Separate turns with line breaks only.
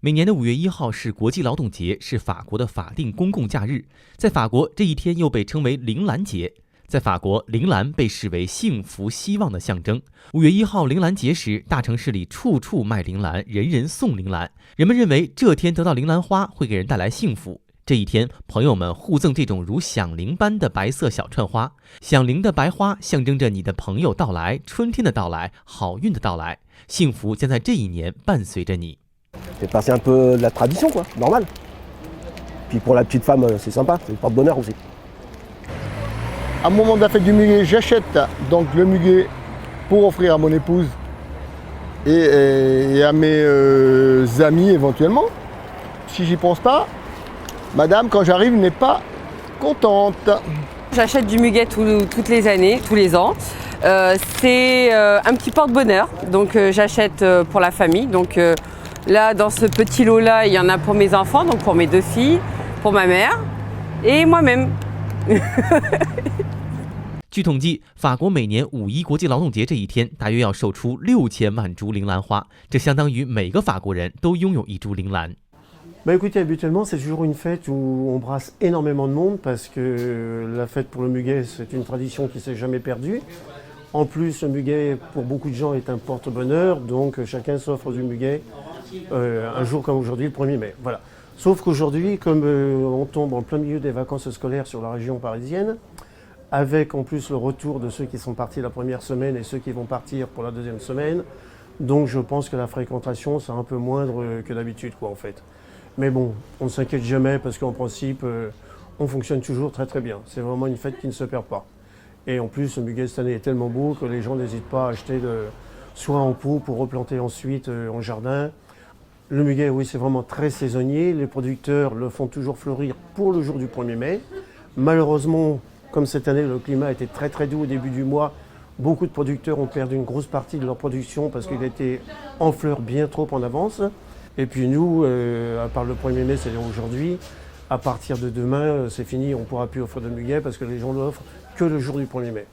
每年的5月1号是国际劳动节，是法国的法定公共假日。在法国，这一天又被称为铃兰节。在法国，铃兰被视为幸福希望的象征。5月1号铃兰节时，大城市里处处卖铃兰，人人送铃兰。人们认为这天得到铃兰花会给人带来幸福。这一天，朋友们互赠这种如响铃般的白色小串花。响铃的白花象征着你的朋友到来，春天的到来，好运的到来，幸福将在这一年伴随着你。
C'est passer un peu la tradition, quoi, normal. Puis pour la petite femme, c'est sympa, c'est porte bonheur aussi.
À un moment de la fête du muguet, j'achète donc le muguet pour offrir à mon épouse et à mes amis éventuellement. Si j'y pense pas, madame, quand j'arrive, n'est pas contente.
J'achète du muguet toutes les années, tous les ans. C'est un petit porte-bonheur, donc j'achète pour la famille. Donc là, dans ce petit lot-là, il y en a pour mes enfants, donc pour mes 2 filles, pour ma mère et moi-même.
据统计，法国每年5·1国际劳动节这一天，大约要售出6000万株铃兰花，这相当于每个法国人都拥有一株铃兰。
Écoutez, habituellement, c'est toujours une fête où on brasse énormément de monde parce que la fête pour le muguet, c'est une tradition qui ne s'est jamais perdue. En plus, le muguet, pour beaucoup de gens, est un porte-bonheur, donc chacun s'offre du muguet un jour comme aujourd'hui, le 1er mai. Voilà. Sauf qu'aujourd'hui, comme on tombe en plein milieu des vacances scolaires sur la région parisienne, avec en plus le retour de ceux qui sont partis la première semaine et ceux qui vont partir pour la deuxième semaine, donc je pense que la fréquentation sera un peu moindre que d'habitude, quoi, en fait. Mais bon, on ne s'inquiète jamais parce qu'en principe, on fonctionne toujours très très bien. C'est vraiment une fête qui ne se perd pas. Et en plus, le muguet cette année est tellement beau que les gens n'hésitent pas à acheter soit en pot pour replanter ensuite en jardin. Le muguet, oui, c'est vraiment très saisonnier. Les producteurs le font toujours fleurir pour le jour du 1er mai. Malheureusement, comme cette année, le climat était très très doux au début du mois, beaucoup de producteurs ont perdu une grosse partie de leur production parce qu'il était en fleurs bien trop en avance. Et puis nous, à part le 1er mai, c'est-à-dire aujourd'hui, à partir de demain, c'est fini, on ne pourra plus offrir de muguet parce que les gens l'offrent que le jour du 1er mai.